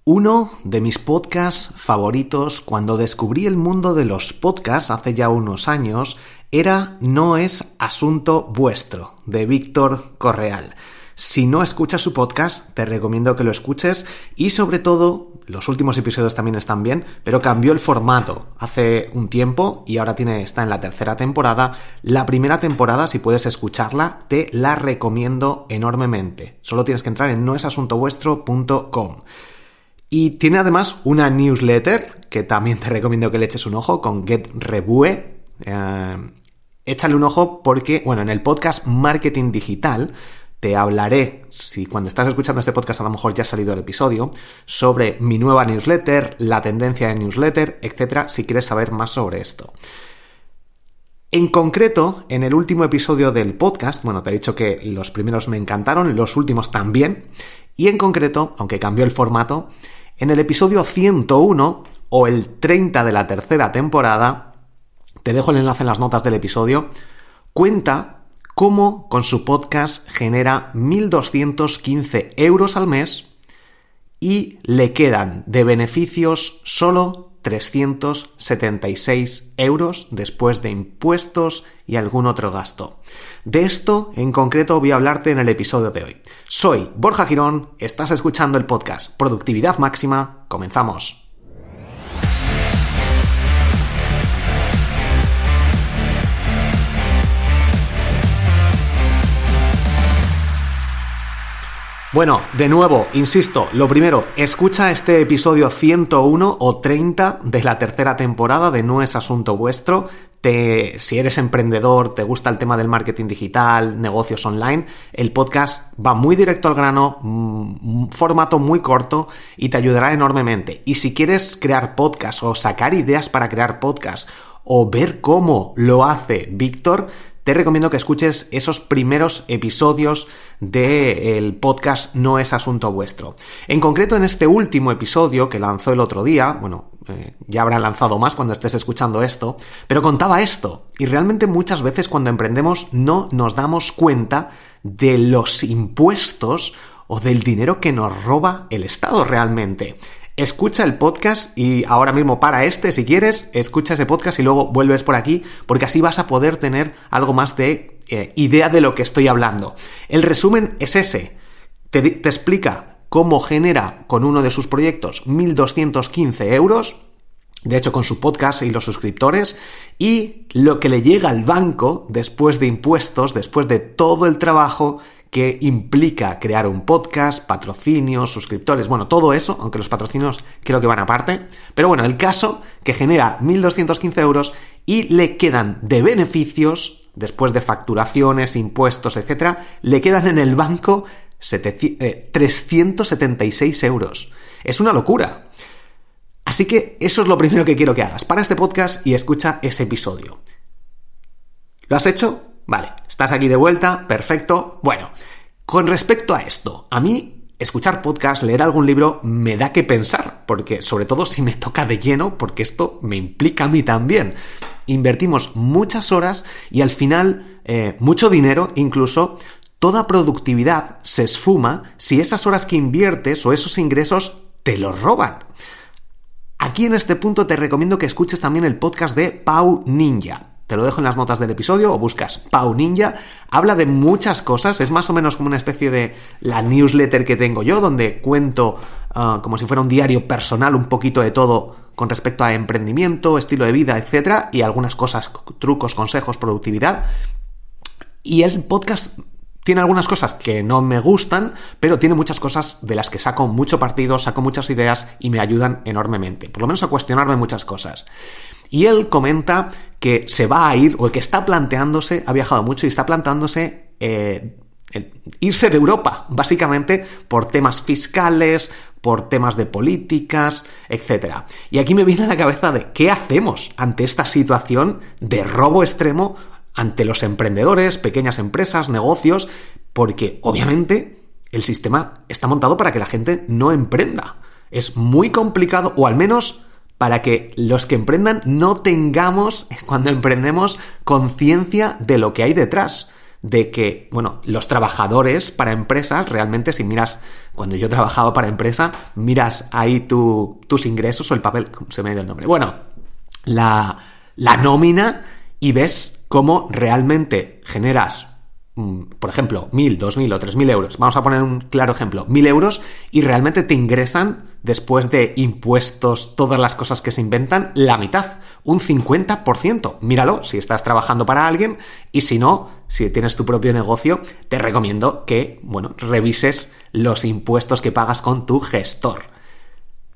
Uno de mis podcasts favoritos cuando descubrí el mundo de los podcasts hace ya unos años era No es asunto vuestro, de Víctor Correal. Si no escuchas su podcast, te recomiendo que lo escuches y sobre todo, los últimos episodios también están bien, pero cambió el formato hace un tiempo y ahora está en la tercera temporada. La primera temporada, si puedes escucharla, te la recomiendo enormemente. Solo tienes que entrar en noesasuntovuestro.com. Y tiene además una newsletter que también te recomiendo que le eches un ojo con Get Revue. Échale un ojo porque, en el podcast Marketing Digital te hablaré, si cuando estás escuchando este podcast a lo mejor ya ha salido el episodio, sobre mi nueva newsletter, la tendencia de newsletter, etcétera, si quieres saber más sobre esto. En concreto, en el último episodio del podcast, te he dicho que los primeros me encantaron, los últimos también, y en concreto, aunque cambió el formato, en el episodio 101 o el 30 de la tercera temporada, te dejo el enlace en las notas del episodio, cuenta cómo con su podcast genera 1.215 euros al mes y le quedan de beneficios solo 376 euros después de impuestos y algún otro gasto. De esto en concreto voy a hablarte en el episodio de hoy. Soy Borja Girón, estás escuchando el podcast Productividad Máxima, comenzamos. De nuevo, insisto, lo primero, escucha este episodio 101 o 30 de la tercera temporada de No es asunto vuestro. Si eres emprendedor, te gusta el tema del marketing digital, negocios online, el podcast va muy directo al grano, formato muy corto y te ayudará enormemente. Y si quieres crear podcast o sacar ideas para crear podcast o ver cómo lo hace Víctor, te recomiendo que escuches esos primeros episodios del podcast No es asunto vuestro. En concreto, en este último episodio que lanzó el otro día, ya habrá lanzado más cuando estés escuchando esto, pero contaba esto. Y realmente muchas veces cuando emprendemos no nos damos cuenta de los impuestos o del dinero que nos roba el Estado realmente. Escucha el podcast y ahora mismo si quieres, escucha ese podcast y luego vuelves por aquí porque así vas a poder tener algo más de idea de lo que estoy hablando. El resumen es ese. Te explica cómo genera con uno de sus proyectos 1.215 euros, de hecho con su podcast y los suscriptores, y lo que le llega al banco después de impuestos, después de todo el trabajo que implica crear un podcast, patrocinios, suscriptores, todo eso, aunque los patrocinios creo que van aparte, pero el caso que genera 1.215 euros y le quedan de beneficios, después de facturaciones, impuestos, etcétera, le quedan en el banco 376 euros. Es una locura. Así que eso es lo primero que quiero que hagas. Para este podcast y escucha ese episodio. ¿Lo has hecho? Vale, estás aquí de vuelta, perfecto. Con respecto a esto, a mí escuchar podcast, leer algún libro me da que pensar, porque sobre todo si me toca de lleno, porque esto me implica a mí también. Invertimos muchas horas y al final mucho dinero, incluso toda productividad se esfuma si esas horas que inviertes o esos ingresos te los roban. Aquí en este punto te recomiendo que escuches también el podcast de Pau Ninja. Te lo dejo en las notas del episodio o buscas Pau Ninja. Habla de muchas cosas, es más o menos como una especie de la newsletter que tengo yo, donde cuento como si fuera un diario personal un poquito de todo con respecto a emprendimiento, estilo de vida, etcétera, y algunas cosas, trucos, consejos, productividad. Y el podcast tiene algunas cosas que no me gustan, pero tiene muchas cosas de las que saco mucho partido, saco muchas ideas y me ayudan enormemente, por lo menos a cuestionarme muchas cosas. Y él comenta que se va a ir, o que está planteándose, ha viajado mucho y está planteándose irse de Europa, básicamente por temas fiscales, por temas de políticas, etc. Y aquí me viene a la cabeza de ¿qué hacemos ante esta situación de robo extremo ante los emprendedores, pequeñas empresas, negocios? Porque obviamente el sistema está montado para que la gente no emprenda. Es muy complicado, o al menos para que los que emprendan no tengamos, cuando emprendemos, conciencia de lo que hay detrás, de que, bueno, los trabajadores para empresas, realmente si miras, cuando yo trabajaba para empresa, miras ahí tus ingresos o el papel, se me ha ido el nombre, bueno, la nómina y ves cómo realmente generas, por ejemplo, 1.000, 2.000 o 3.000 euros. Vamos a poner un claro ejemplo. 1.000 euros y realmente te ingresan, después de impuestos, todas las cosas que se inventan, la mitad, un 50%. Míralo si estás trabajando para alguien y si no, si tienes tu propio negocio, te recomiendo que, bueno, revises los impuestos que pagas con tu gestor.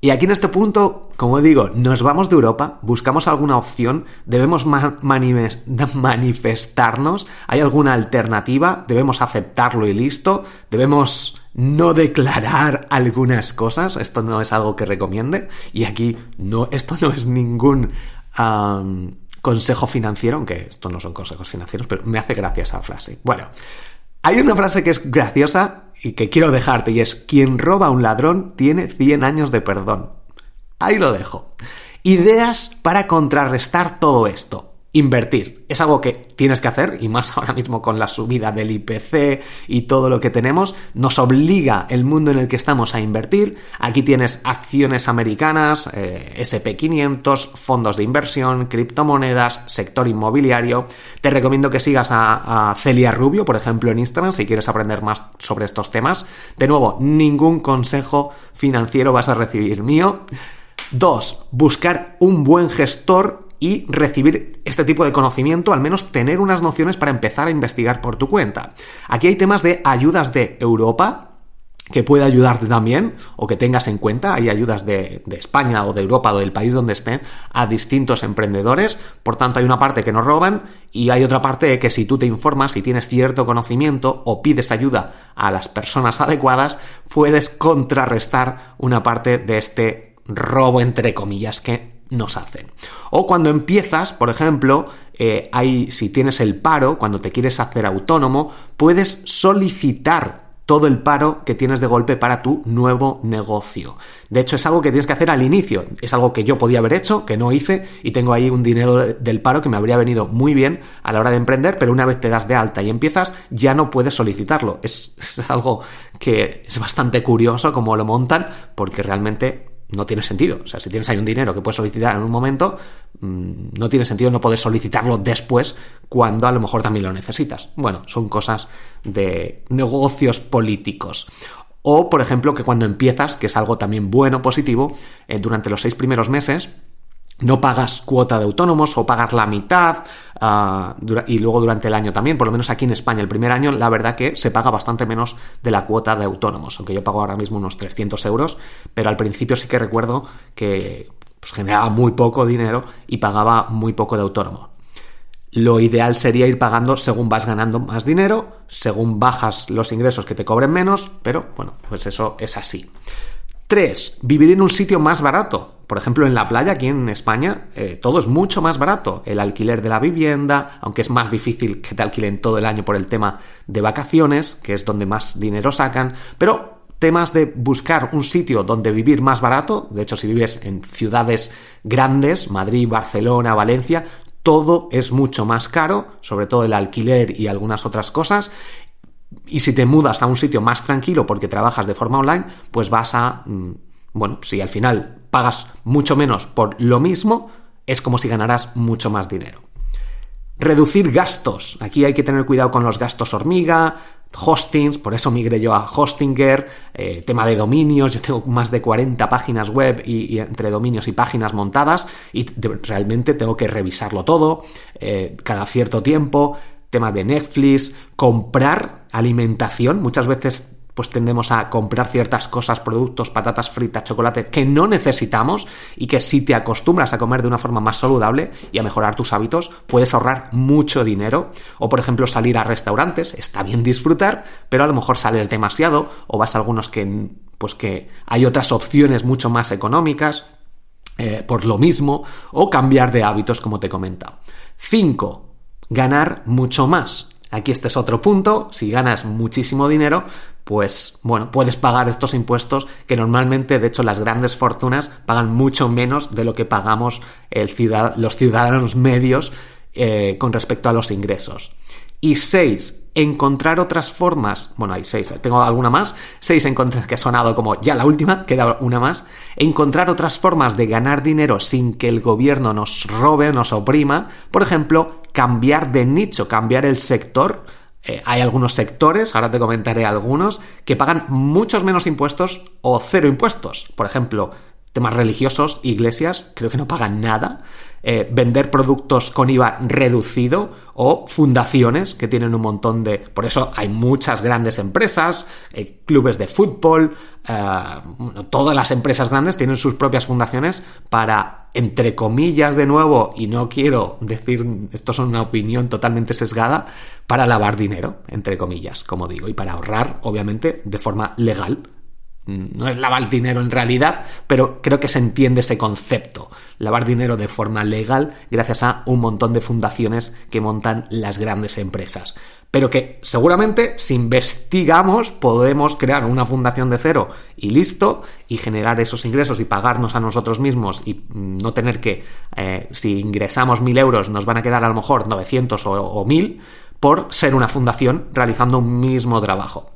Y aquí en este punto, como digo, nos vamos de Europa, buscamos alguna opción, debemos manifestarnos, hay alguna alternativa, debemos aceptarlo y listo, debemos no declarar algunas cosas, esto no es algo que recomiende, y aquí esto no es ningún consejo financiero, aunque estos no son consejos financieros, pero me hace gracia esa frase. Bueno, hay una frase que es graciosa y que quiero dejarte, y es: quien roba a un ladrón tiene 100 años de perdón. Ahí lo dejo. Ideas para contrarrestar todo esto. Invertir. Es algo que tienes que hacer, y más ahora mismo con la subida del IPC y todo lo que tenemos, nos obliga el mundo en el que estamos a invertir. Aquí tienes acciones americanas, SP500, fondos de inversión, criptomonedas, sector inmobiliario. Te recomiendo que sigas a Celia Rubio, por ejemplo, en Instagram, si quieres aprender más sobre estos temas. De nuevo, ningún consejo financiero vas a recibir mío. 2. Buscar un buen gestor y recibir este tipo de conocimiento, al menos tener unas nociones para empezar a investigar por tu cuenta. Aquí hay temas de ayudas de Europa, que puede ayudarte también, o que tengas en cuenta. Hay ayudas de España o de Europa o del país donde estén a distintos emprendedores. Por tanto, hay una parte que no roban y hay otra parte que si tú te informas y tienes cierto conocimiento o pides ayuda a las personas adecuadas, puedes contrarrestar una parte de este robo, entre comillas, que nos hacen. O cuando empiezas, por ejemplo, si tienes el paro, cuando te quieres hacer autónomo, puedes solicitar todo el paro que tienes de golpe para tu nuevo negocio. De hecho, es algo que tienes que hacer al inicio. Es algo que yo podía haber hecho, que no hice, y tengo ahí un dinero del paro que me habría venido muy bien a la hora de emprender, pero una vez te das de alta y empiezas, ya no puedes solicitarlo. Es algo que es bastante curioso cómo lo montan, porque realmente no tiene sentido. O sea, si tienes ahí un dinero que puedes solicitar en un momento, no tiene sentido no poder solicitarlo después, cuando a lo mejor también lo necesitas. Bueno, son cosas de negocios políticos. O, por ejemplo, que cuando empiezas, que es algo también bueno, positivo, durante los 6 primeros meses, no pagas cuota de autónomos o pagas la mitad, y luego durante el año también, por lo menos aquí en España, el primer año, la verdad que se paga bastante menos de la cuota de autónomos, aunque yo pago ahora mismo unos 300 euros, pero al principio sí que recuerdo que pues, generaba muy poco dinero y pagaba muy poco de autónomo. Lo ideal sería ir pagando según vas ganando más dinero, según bajas los ingresos que te cobren menos, pero bueno, pues eso es así. 3. Vivir en un sitio más barato. Por ejemplo, en la playa, aquí en España, todo es mucho más barato. El alquiler de la vivienda, aunque es más difícil que te alquilen todo el año por el tema de vacaciones, que es donde más dinero sacan, pero temas de buscar un sitio donde vivir más barato. De hecho, si vives en ciudades grandes, Madrid, Barcelona, Valencia, todo es mucho más caro, sobre todo el alquiler y algunas otras cosas. Y si te mudas a un sitio más tranquilo porque trabajas de forma online, pues vas a... Bueno, si al final pagas mucho menos por lo mismo, es como si ganaras mucho más dinero. Reducir gastos. Aquí hay que tener cuidado con los gastos hormiga, hostings, por eso migré yo a Hostinger, tema de dominios. Yo tengo más de 40 páginas web y entre dominios y páginas montadas y realmente tengo que revisarlo todo cada cierto tiempo. Temas de Netflix, comprar alimentación. Muchas veces pues tendemos a comprar ciertas cosas, productos, patatas fritas, chocolate que no necesitamos, y que si te acostumbras a comer de una forma más saludable y a mejorar tus hábitos, puedes ahorrar mucho dinero. O por ejemplo, salir a restaurantes. Está bien disfrutar, pero a lo mejor sales demasiado, o vas a algunos que hay otras opciones mucho más económicas por lo mismo, o cambiar de hábitos, como te comenta. 5. Ganar mucho más. Aquí este es otro punto. Si ganas muchísimo dinero, pues bueno, puedes pagar estos impuestos que normalmente, de hecho, las grandes fortunas pagan mucho menos de lo que pagamos los ciudadanos medios con respecto a los ingresos. Y 6, encontrar otras formas, bueno, hay 6, tengo alguna más, 6 encontrar, que ha sonado como ya la última, queda una más, encontrar otras formas de ganar dinero sin que el gobierno nos robe, nos oprima, por ejemplo, cambiar de nicho, cambiar el sector. Hay algunos sectores, ahora te comentaré algunos, que pagan muchos menos impuestos o cero impuestos, por ejemplo, temas religiosos, iglesias, creo que no pagan nada. Vender productos con IVA reducido o fundaciones que tienen un montón de... Por eso hay muchas grandes empresas, clubes de fútbol, todas las empresas grandes tienen sus propias fundaciones para, entre comillas de nuevo, y no quiero decir, esto es una opinión totalmente sesgada, para lavar dinero, entre comillas, como digo, y para ahorrar, obviamente, de forma legal. No es lavar dinero en realidad, pero creo que se entiende ese concepto. Lavar dinero de forma legal gracias a un montón de fundaciones que montan las grandes empresas. Pero que seguramente si investigamos podemos crear una fundación de cero y listo, y generar esos ingresos y pagarnos a nosotros mismos y no tener que, si ingresamos 1.000 euros nos van a quedar a lo mejor 900 o 1.000 por ser una fundación realizando un mismo trabajo.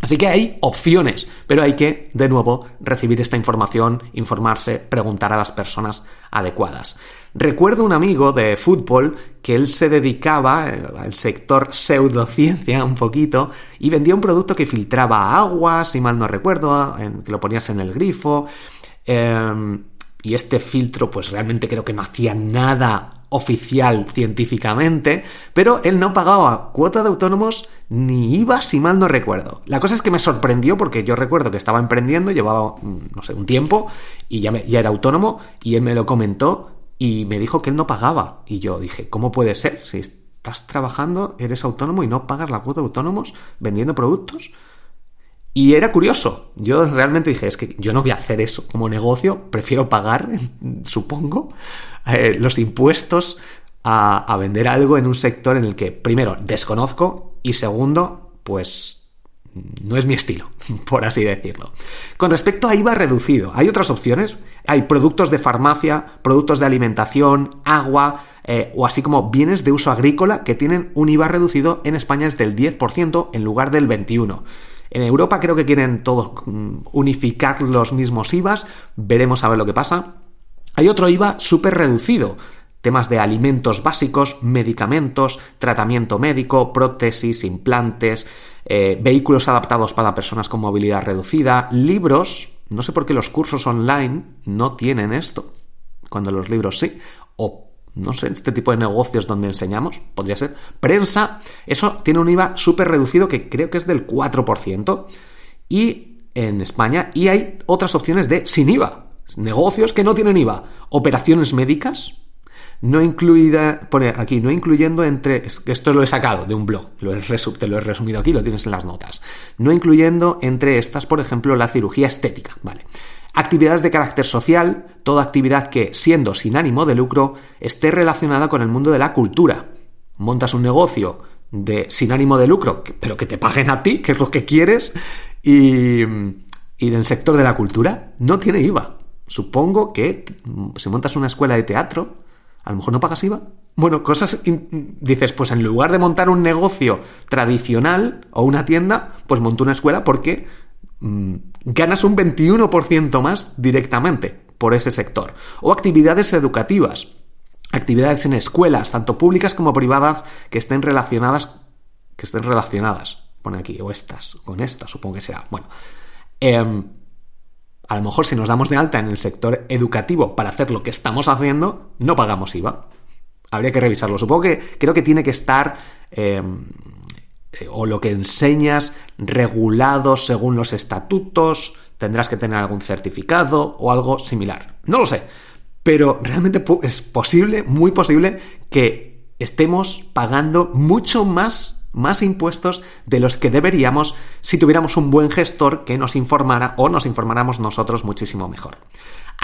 Así que hay opciones, pero hay que, de nuevo, recibir esta información, informarse, preguntar a las personas adecuadas. Recuerdo un amigo de fútbol que él se dedicaba al sector pseudociencia un poquito y vendía un producto que filtraba agua, si mal no recuerdo, que lo ponías en el grifo. Y este filtro pues realmente creo que no hacía nada oficial científicamente, pero él no pagaba cuota de autónomos ni IVA, si mal no recuerdo. La cosa es que me sorprendió porque yo recuerdo que estaba emprendiendo, llevaba, no sé, un tiempo y ya era autónomo, y él me lo comentó y me dijo que él no pagaba. Y yo dije, ¿cómo puede ser? Si estás trabajando, eres autónomo y no pagas la cuota de autónomos vendiendo productos. Y era curioso, yo realmente dije, es que yo no voy a hacer eso como negocio, prefiero pagar, supongo, los impuestos a vender algo en un sector en el que, primero, desconozco y segundo, pues no es mi estilo, por así decirlo. Con respecto a IVA reducido, hay otras opciones, hay productos de farmacia, productos de alimentación, agua, o así como bienes de uso agrícola que tienen un IVA reducido. En España es del 10% en lugar del 21%. En Europa creo que quieren todos unificar los mismos IVAs, veremos a ver lo que pasa. Hay otro IVA súper reducido, temas de alimentos básicos, medicamentos, tratamiento médico, prótesis, implantes, vehículos adaptados para personas con movilidad reducida, libros, no sé por qué los cursos online no tienen esto, cuando los libros sí, o no sé, este tipo de negocios donde enseñamos, podría ser, prensa, eso tiene un IVA súper reducido que creo que es del 4%, y en España, y hay otras opciones de sin IVA, negocios que no tienen IVA, operaciones médicas, no incluida, pone aquí, no incluyendo entre, esto lo he sacado de un blog, te lo he resumido aquí, lo tienes en las notas, no incluyendo entre estas, por ejemplo, la cirugía estética, ¿vale? Actividades de carácter social, toda actividad que, siendo sin ánimo de lucro, esté relacionada con el mundo de la cultura. Montas un negocio sin ánimo de lucro, pero que te paguen a ti, que es lo que quieres, y del sector de la cultura no tiene IVA. Supongo que si montas una escuela de teatro, a lo mejor no pagas IVA. Bueno, dices, pues en lugar de montar un negocio tradicional o una tienda, pues monto una escuela porque ganas un 21% más directamente por ese sector. O actividades educativas, actividades en escuelas, tanto públicas como privadas, que estén relacionadas, pone aquí, o con estas, supongo que sea. Bueno, a lo mejor si nos damos de alta en el sector educativo para hacer lo que estamos haciendo, no pagamos IVA. Habría que revisarlo. Creo que tiene que estar o lo que enseñas regulado según los estatutos, tendrás que tener algún certificado o algo similar. No lo sé, pero realmente es posible, muy posible, que estemos pagando mucho más impuestos de los que deberíamos si tuviéramos un buen gestor que nos informara o nos informáramos nosotros muchísimo mejor.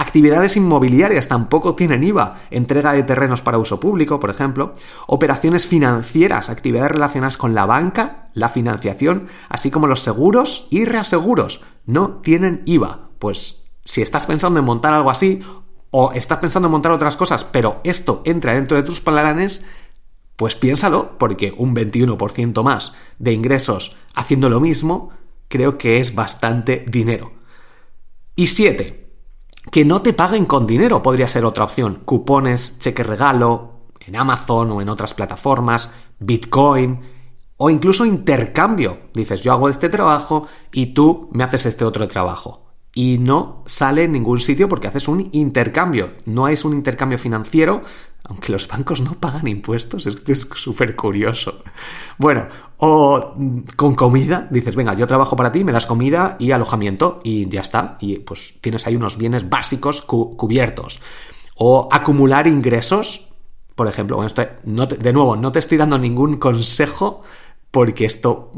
Actividades inmobiliarias tampoco tienen IVA, entrega de terrenos para uso público, por ejemplo, operaciones financieras, actividades relacionadas con la banca, la financiación, así como los seguros y reaseguros, no tienen IVA. Pues si estás pensando en montar algo así, o estás pensando en montar otras cosas, pero esto entra dentro de tus planes, Pues piénsalo, porque un 21% más de ingresos haciendo lo mismo, creo que es bastante dinero. Y 7, que no te paguen con dinero podría ser otra opción. Cupones, cheque regalo, en Amazon o en otras plataformas, Bitcoin o incluso intercambio. Dices, yo hago este trabajo y tú me haces este otro trabajo. Y no sale en ningún sitio porque haces un intercambio. No es un intercambio financiero, aunque los bancos no pagan impuestos. Esto es súper curioso. Bueno, o con comida. Dices, venga, yo trabajo para ti, me das comida y alojamiento y ya está. Y pues tienes ahí unos bienes básicos cubiertos. O acumular ingresos. Por ejemplo, bueno, de nuevo, no te estoy dando ningún consejo porque esto,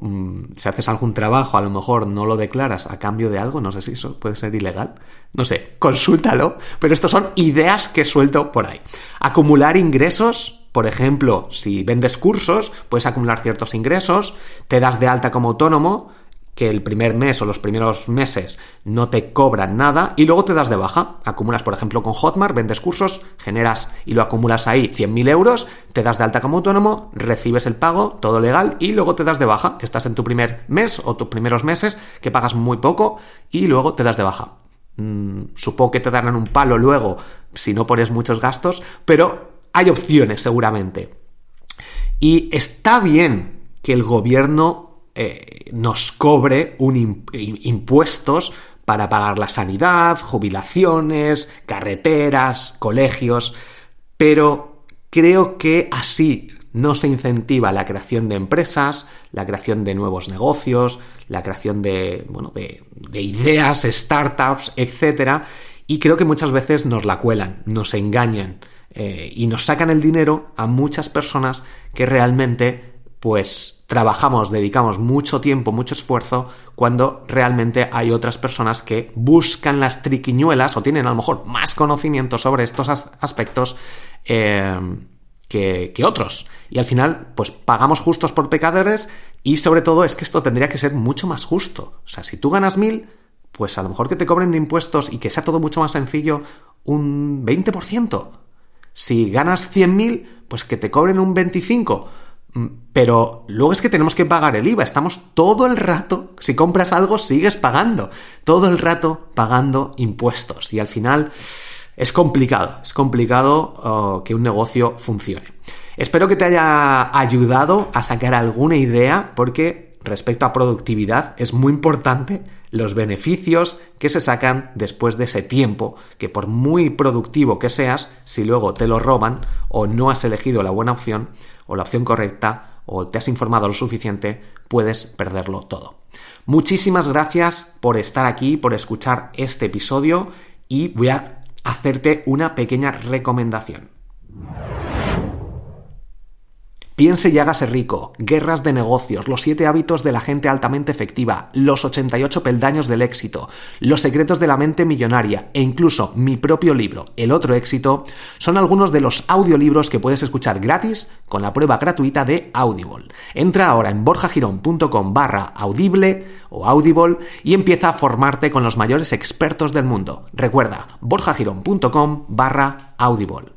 si haces algún trabajo, a lo mejor no lo declaras a cambio de algo, no sé si eso puede ser ilegal, no sé, consúltalo, pero estos son ideas que suelto por ahí. Acumular ingresos, por ejemplo, si vendes cursos, puedes acumular ciertos ingresos, te das de alta como autónomo, que el primer mes o los primeros meses no te cobran nada y luego te das de baja. Acumulas, por ejemplo, con Hotmart, vendes cursos, generas y lo acumulas ahí 100.000 euros, te das de alta como autónomo, recibes el pago, todo legal y luego te das de baja. Estás en tu primer mes o tus primeros meses que pagas muy poco y luego te das de baja. Supongo que te darán un palo luego si no pones muchos gastos, pero hay opciones seguramente. Y está bien que el gobierno nos cobre impuestos para pagar la sanidad, jubilaciones, carreteras, colegios, pero creo que así no se incentiva la creación de empresas, la creación de nuevos negocios, la creación de ideas, startups, etc. Y creo que muchas veces nos la cuelan, nos engañan y nos sacan el dinero a muchas personas que realmente pues trabajamos, dedicamos mucho tiempo, mucho esfuerzo, cuando realmente hay otras personas que buscan las triquiñuelas o tienen a lo mejor más conocimiento sobre estos aspectos que otros. Y al final, pues pagamos justos por pecadores y sobre todo es que esto tendría que ser mucho más justo. O sea, si tú ganas 1.000, pues a lo mejor que te cobren de impuestos y que sea todo mucho más sencillo, un 20%. Si ganas 100.000, pues que te cobren un 25%. Pero luego es que tenemos que pagar el IVA. Estamos todo el rato, si compras algo, sigues pagando. Todo el rato pagando impuestos. Y al final es complicado que un negocio funcione. Espero que te haya ayudado a sacar alguna idea, porque respecto a productividad es muy importante los beneficios que se sacan después de ese tiempo, que por muy productivo que seas, si luego te lo roban o no has elegido la buena opción o la opción correcta o te has informado lo suficiente, puedes perderlo todo. Muchísimas gracias por estar aquí, por escuchar este episodio y voy a hacerte una pequeña recomendación. Piense y hágase rico, Guerras de negocios, los 7 hábitos de la gente altamente efectiva, los 88 peldaños del éxito, los secretos de la mente millonaria e incluso mi propio libro, El otro éxito, son algunos de los audiolibros que puedes escuchar gratis con la prueba gratuita de Audible. Entra ahora en borjagirón.com/audible o Audible y empieza a formarte con los mayores expertos del mundo. Recuerda, borjagirón.com/audible.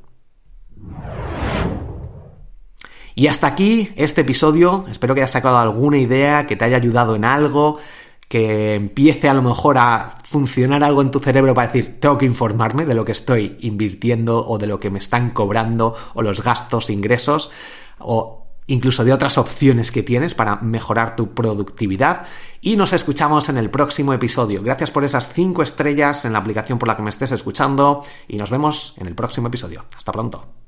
Y hasta aquí este episodio. Espero que hayas sacado alguna idea, que te haya ayudado en algo, que empiece a lo mejor a funcionar algo en tu cerebro para decir, tengo que informarme de lo que estoy invirtiendo o de lo que me están cobrando o los gastos, ingresos o incluso de otras opciones que tienes para mejorar tu productividad. Y nos escuchamos en el próximo episodio. Gracias por esas 5 estrellas en la aplicación por la que me estés escuchando y nos vemos en el próximo episodio. Hasta pronto.